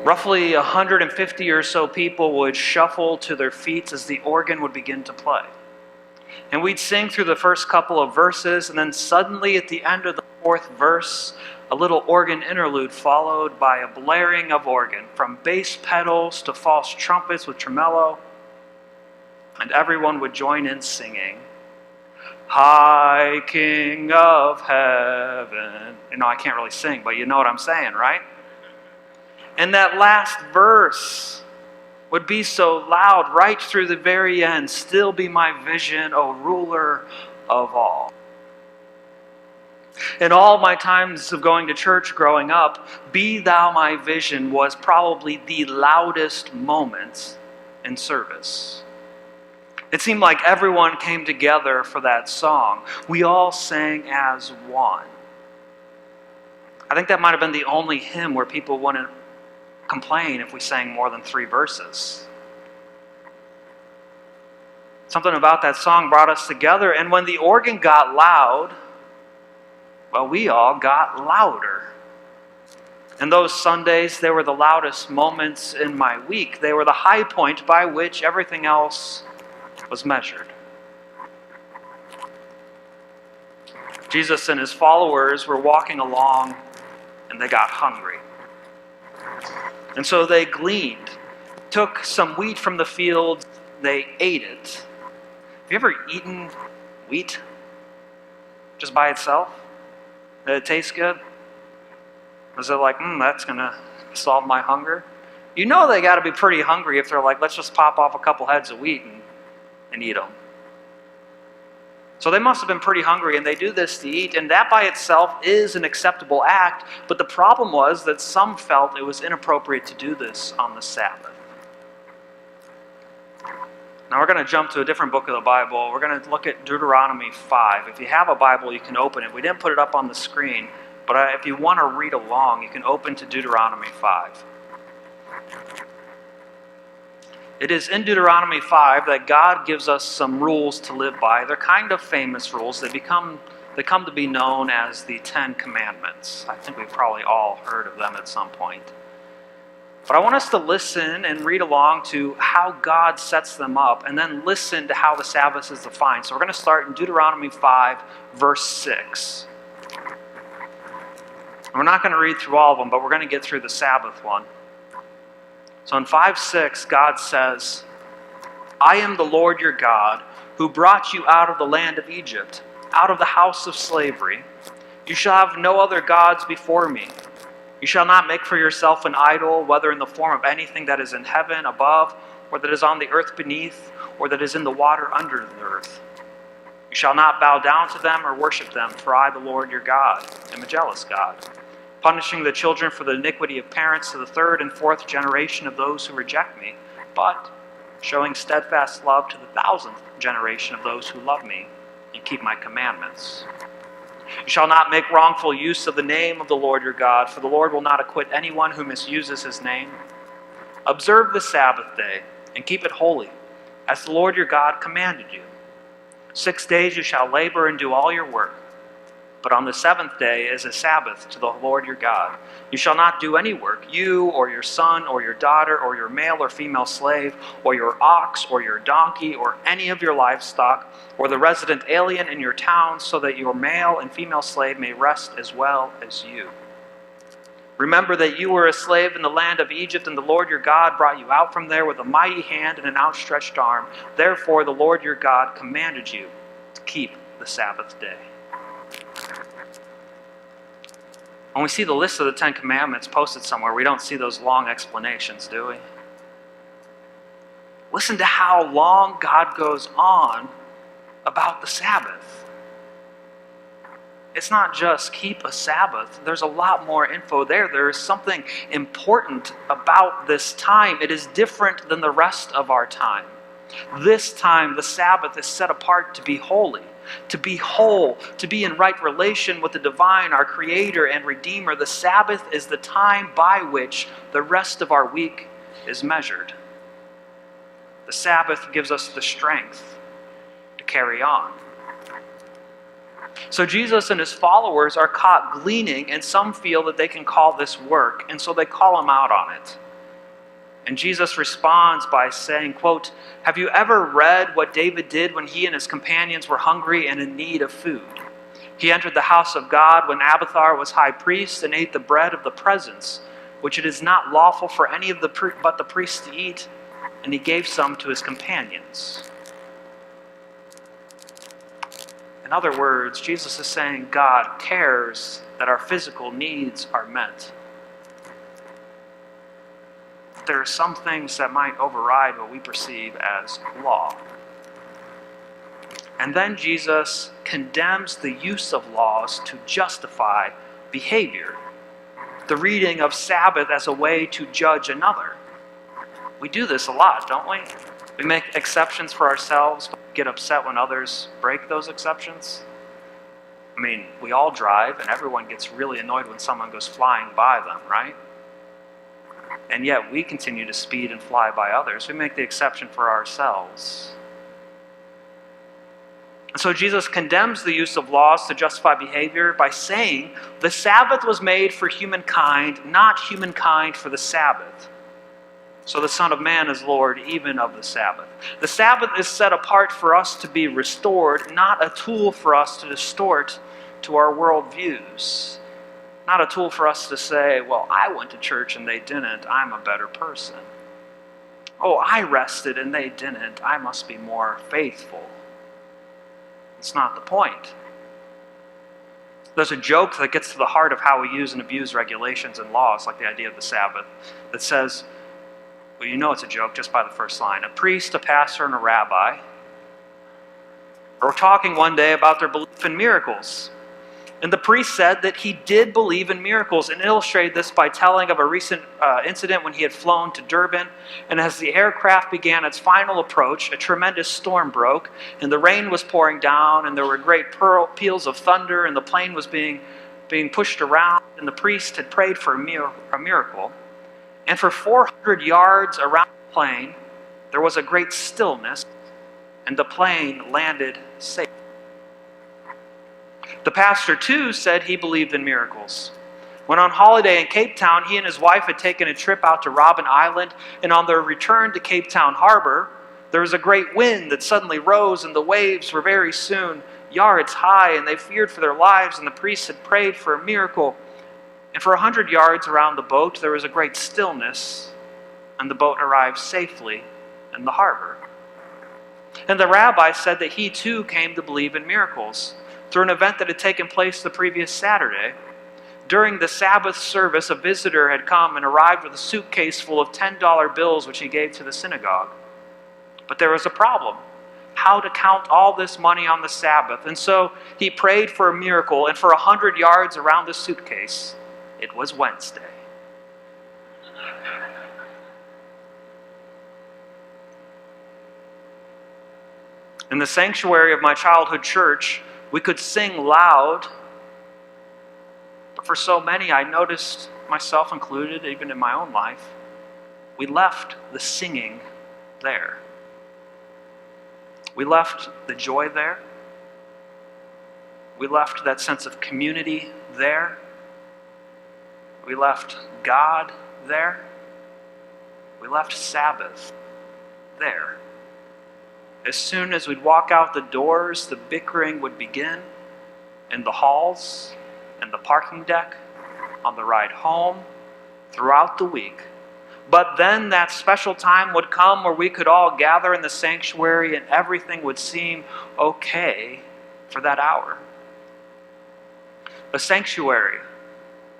Roughly 150 or so people would shuffle to their feet as the organ would begin to play. And we'd sing through the first couple of verses, and then suddenly at the end of the fourth verse, a little organ interlude followed by a blaring of organ, from bass pedals to false trumpets with tremolo, and everyone would join in singing, "High King of Heaven." You know, I can't really sing, but you know what I'm saying, right? And that last verse would be so loud right through the very end, "Still be my vision, O ruler of all." In all my times of going to church growing up, "Be Thou my vision" was probably the loudest moment in service. It seemed like everyone came together for that song. We all sang as one. I think that might have been the only hymn where people wouldn't complain if we sang more than 3 verses. Something about that song brought us together, and when the organ got loud, well, we all got louder. And those Sundays, they were the loudest moments in my week. They were the high point by which everything else was measured. Jesus and his followers were walking along, and they got hungry. And so they gleaned, took some wheat from the field, they ate it. Have you ever eaten wheat just by itself? Did it taste good? Was it like, that's going to solve my hunger? You know they got to be pretty hungry if they're like, let's just pop off a couple heads of wheat and eat them. So they must have been pretty hungry, and they do this to eat, and that by itself is an acceptable act, but the problem was that some felt it was inappropriate to do this on the Sabbath. Now we're going to jump to a different book of the Bible. We're going to look at Deuteronomy 5. If you have a Bible, you can open it. We didn't put it up on the screen, but if you want to read along, you can open to Deuteronomy 5. It is in Deuteronomy 5 that God gives us some rules to live by. They're kind of famous rules. They come to be known as the 10 Commandments. I think we've probably all heard of them at some point. But I want us to listen and read along to how God sets them up, and then listen to how the Sabbath is defined. So we're going to start in Deuteronomy 5, verse 6. And we're not going to read through all of them, but we're going to get through the Sabbath one. So in 5:6, God says, "I am the Lord your God, who brought you out of the land of Egypt, out of the house of slavery. You shall have no other gods before me. You shall not make for yourself an idol, whether in the form of anything that is in heaven above, or that is on the earth beneath, or that is in the water under the earth. You shall not bow down to them or worship them, for I, the Lord your God, am a jealous God, punishing the children for the iniquity of parents to the 3rd and 4th generation of those who reject me, but showing steadfast love to the 1,000th generation of those who love me and keep my commandments. You shall not make wrongful use of the name of the Lord your God, for the Lord will not acquit anyone who misuses his name. Observe the Sabbath day and keep it holy, as the Lord your God commanded you. 6 days you shall labor and do all your work. But on the 7th day is a Sabbath to the Lord your God. You shall not do any work, you or your son or your daughter or your male or female slave or your ox or your donkey or any of your livestock or the resident alien in your town, so that your male and female slave may rest as well as you. Remember that you were a slave in the land of Egypt, and the Lord your God brought you out from there with a mighty hand and an outstretched arm. Therefore the Lord your God commanded you to keep the Sabbath day." When we see the list of the 10 Commandments posted somewhere, we don't see those long explanations, do we? Listen to how long God goes on about the Sabbath. It's not just keep a Sabbath. There's a lot more info there. There is something important about this time. It is different than the rest of our time. This time, the Sabbath is set apart to be holy, to be whole, to be in right relation with the divine, our Creator and Redeemer. The Sabbath is the time by which the rest of our week is measured. The Sabbath gives us the strength to carry on. So Jesus and his followers are caught gleaning, and some feel that they can call this work, and so they call him out on it. And Jesus responds by saying, quote, "Have you ever read what David did when he and his companions were hungry and in need of food? He entered the house of God when Abiathar was high priest and ate the bread of the presence, which it is not lawful for any of but the priests to eat, and he gave some to his companions." In other words, Jesus is saying God cares that our physical needs are met. There are some things that might override what we perceive as law. And then Jesus condemns the use of laws to justify behavior, the reading of Sabbath as a way to judge another. We do this a lot, don't we? We make exceptions for ourselves, but get upset when others break those exceptions. I mean, we all drive, and everyone gets really annoyed when someone goes flying by them, right? And yet we continue to speed and fly by others. We make the exception for ourselves. And so Jesus condemns the use of laws to justify behavior by saying the Sabbath was made for humankind, not humankind for the Sabbath. So the Son of Man is Lord even of the Sabbath. The Sabbath is set apart for us to be restored, not a tool for us to distort to our worldviews. Not a tool for us to say, well, I went to church and they didn't, I'm a better person. Oh, I rested and they didn't, I must be more faithful. It's not the point. There's a joke that gets to the heart of how we use and abuse regulations and laws, like the idea of the Sabbath, that says, well, you know it's a joke just by the first line. A priest, a pastor, and a rabbi were talking one day about their belief in miracles. And the priest said that he did believe in miracles and illustrated this by telling of a recent incident when he had flown to Durban. And as the aircraft began its final approach, a tremendous storm broke, and the rain was pouring down, and there were great peals of thunder, and the plane was being pushed around, and the priest had prayed for a miracle. And for 400 yards around the plane, there was a great stillness, and the plane landed safely. The pastor, too, said he believed in miracles. When on holiday in Cape Town, he and his wife had taken a trip out to Robben Island, and on their return to Cape Town Harbor, there was a great wind that suddenly rose, and the waves were very soon yards high, and they feared for their lives, and the priest had prayed for a miracle. And for 100 yards around the boat, there was a great stillness, and the boat arrived safely in the harbor. And the rabbi said that he, too, came to believe in miracles through an event that had taken place the previous Saturday. During the Sabbath service, a visitor had come and arrived with a suitcase full of $10 bills, which he gave to the synagogue. But there was a problem: how to count all this money on the Sabbath. And so he prayed for a miracle, and for 100 yards around the suitcase, it was Wednesday. In the sanctuary of my childhood church, we could sing loud, but for so many, I noticed, myself included, even in my own life, we left the singing there. We left the joy there. We left that sense of community there. We left God there. We left Sabbath there. As soon as we'd walk out the doors, the bickering would begin in the halls, in the parking deck, on the ride home, throughout the week. But then that special time would come where we could all gather in the sanctuary and everything would seem okay for that hour. The sanctuary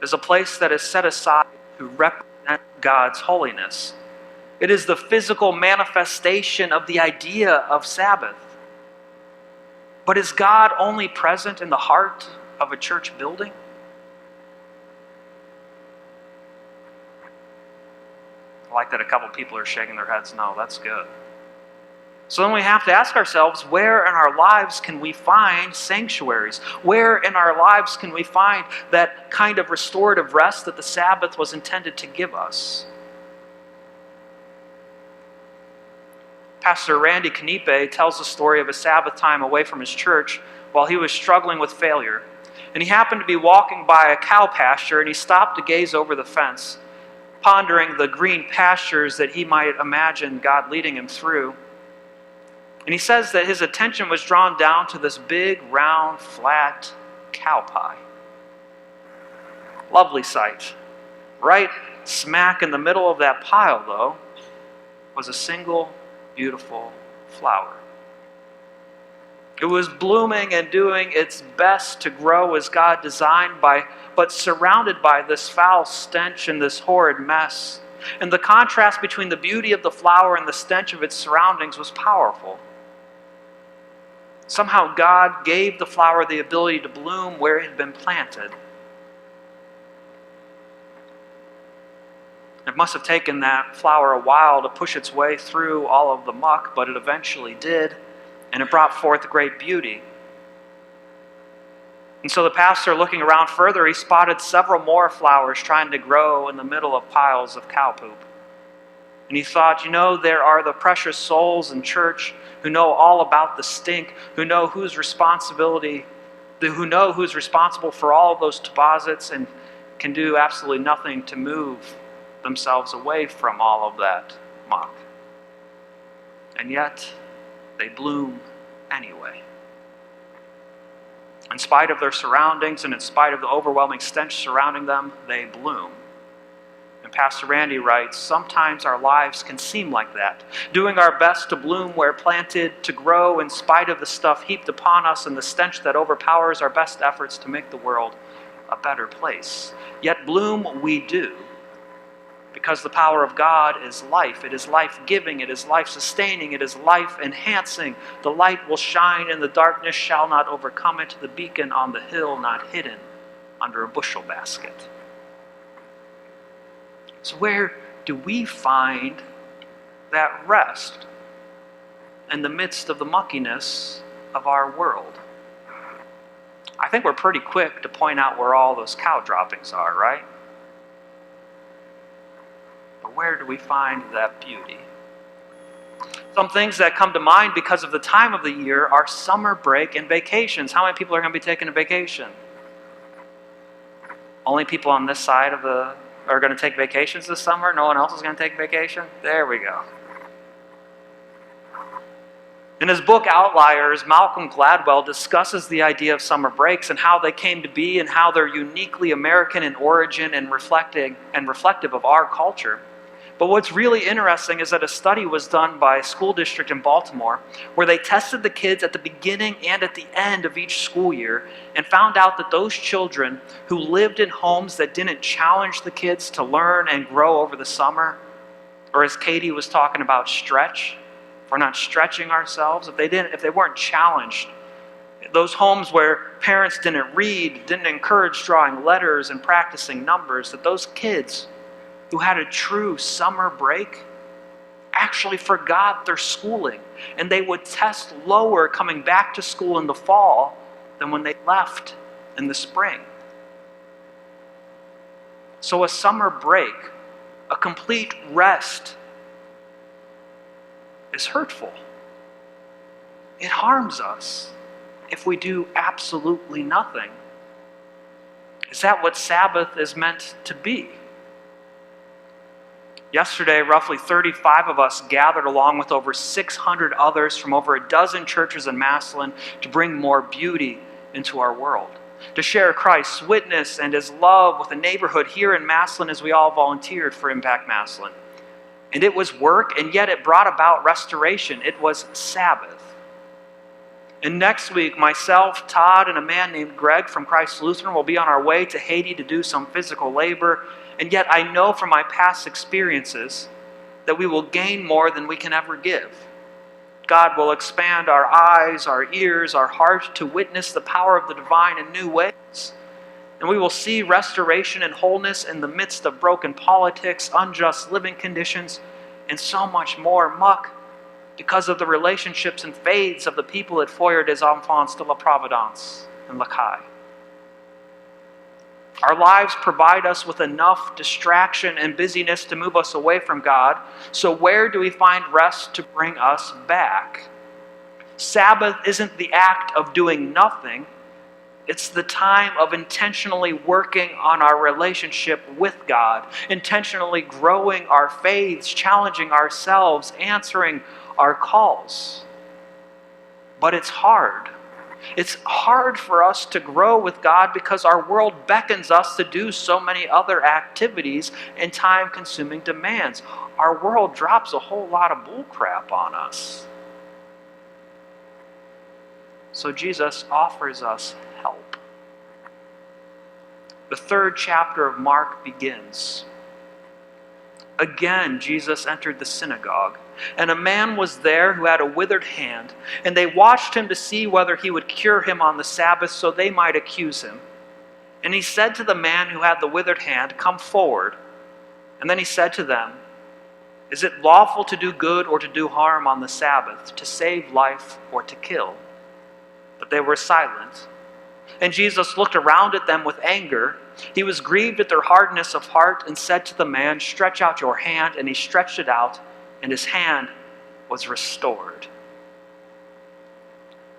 is a place that is set aside to represent God's holiness. It is the physical manifestation of the idea of Sabbath. But is God only present in the heart of a church building? I like that a couple people are shaking their heads. No, that's good. So then we have to ask ourselves, where in our lives can we find sanctuaries? Where in our lives can we find that kind of restorative rest that the Sabbath was intended to give us? Pastor Randy Kanipe tells the story of a Sabbath time away from his church while he was struggling with failure. And he happened to be walking by a cow pasture, and he stopped to gaze over the fence. pondering the green pastures that he might imagine God leading him through. And he says that his attention was drawn down to this big, round, flat cow pie. Lovely sight. Right smack in the middle of that pile, though, was a single beautiful flower. It was blooming and doing its best to grow as God designed, but surrounded by this foul stench and this horrid mess. And the contrast between the beauty of the flower and the stench of its surroundings was powerful. Somehow God gave the flower the ability to bloom where it had been planted. It must have taken that flower a while to push its way through all of the muck, but it eventually did, and it brought forth great beauty. And so the pastor, looking around further, he spotted several more flowers trying to grow in the middle of piles of cow poop. And he thought, there are the precious souls in church who know all about the stink, who know who's responsible for all of those deposits and can do absolutely nothing to move themselves away from all of that muck. And yet, they bloom anyway. In spite of their surroundings and in spite of the overwhelming stench surrounding them, they bloom. And Pastor Randy writes, sometimes our lives can seem like that, doing our best to bloom where planted, to grow in spite of the stuff heaped upon us and the stench that overpowers our best efforts to make the world a better place. Yet bloom we do, because the power of God is life. It is life-giving. It is life-sustaining. It is life-enhancing. The light will shine, and the darkness shall not overcome it. The beacon on the hill not hidden under a bushel basket. So where do we find that rest in the midst of the muckiness of our world? I think we're pretty quick to point out where all those cow droppings are, right? But where do we find that beauty? Some things that come to mind because of the time of the year are summer break and vacations. How many people are going to be taking a vacation? Only people on this side are going to take vacations this summer? No one else is going to take vacation? There we go. In his book Outliers, Malcolm Gladwell discusses the idea of summer breaks and how they came to be and how they're uniquely American in origin and reflective of our culture. But what's really interesting is that a study was done by a school district in Baltimore where they tested the kids at the beginning and at the end of each school year and found out that those children who lived in homes that didn't challenge the kids to learn and grow over the summer, or as Katie was talking about, stretch, if we're not stretching ourselves, if they weren't challenged, those homes where parents didn't read, didn't encourage drawing letters and practicing numbers, that those kids who had a true summer break actually forgot their schooling, and they would test lower coming back to school in the fall than when they left in the spring. So a summer break, a complete rest, is hurtful. It harms us if we do absolutely nothing. Is that what Sabbath is meant to be? Yesterday, roughly 35 of us gathered along with over 600 others from over a dozen churches in Massillon to bring more beauty into our world, to share Christ's witness and His love with a neighborhood here in Massillon as we all volunteered for Impact Massillon. And it was work, and yet it brought about restoration. It was Sabbath. And next week, myself, Todd, and a man named Greg from Christ Lutheran will be on our way to Haiti to do some physical labor. And yet I know from my past experiences that we will gain more than we can ever give. God will expand our eyes, our ears, our heart to witness the power of the divine in new ways. And we will see restoration and wholeness in the midst of broken politics, unjust living conditions, and so much more muck because of the relationships and faiths of the people at Foyer des Enfants de la Providence in Lacaille. Our lives provide us with enough distraction and busyness to move us away from God. So where do we find rest to bring us back? Sabbath isn't the act of doing nothing. It's the time of intentionally working on our relationship with God, intentionally growing our faiths, challenging ourselves, answering our calls. But it's hard. It's hard for us to grow with God because our world beckons us to do so many other activities and time-consuming demands. Our world drops a whole lot of bullcrap on us. So Jesus offers us help. The 3rd chapter of Mark begins. Again, Jesus entered the synagogue, and a man was there who had a withered hand, and they watched him to see whether he would cure him on the Sabbath so they might accuse him. And he said to the man who had the withered hand, "Come forward." And then he said to them, "Is it lawful to do good or to do harm on the Sabbath, to save life or to kill?" But they were silent. And Jesus looked around at them with anger. He was grieved at their hardness of heart and said to the man, "Stretch out your hand." And he stretched it out, and his hand was restored.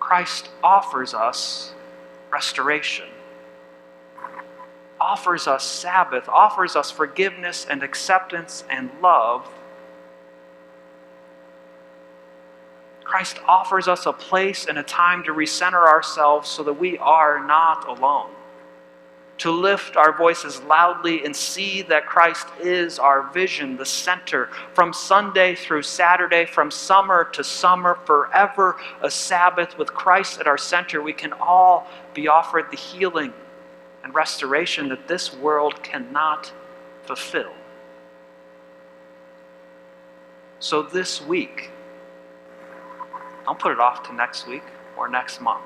Christ offers us restoration, offers us Sabbath, offers us forgiveness and acceptance and love. Christ offers us a place and a time to recenter ourselves so that we are not alone. To lift our voices loudly and see that Christ is our vision, the center, from Sunday through Saturday, from summer to summer, forever a Sabbath with Christ at our center. We can all be offered the healing and restoration that this world cannot fulfill. So this week, don't put it off to next week or next month.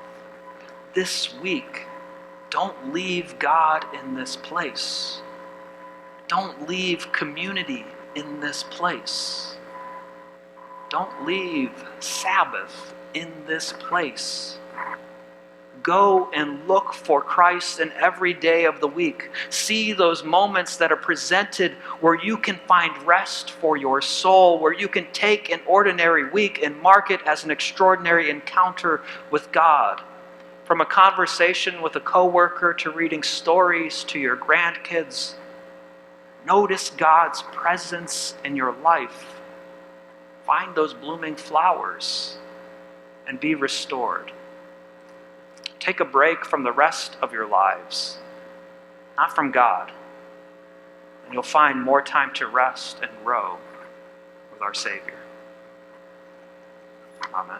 This week, don't leave God in this place. Don't leave community in this place. Don't leave Sabbath in this place. Go and look for Christ in every day of the week. See those moments that are presented where you can find rest for your soul, where you can take an ordinary week and mark it as an extraordinary encounter with God. From a conversation with a coworker to reading stories to your grandkids, notice God's presence in your life. Find those blooming flowers and be restored. Take a break from the rest of your lives, not from God, and you'll find more time to rest and grow with our Savior. Amen.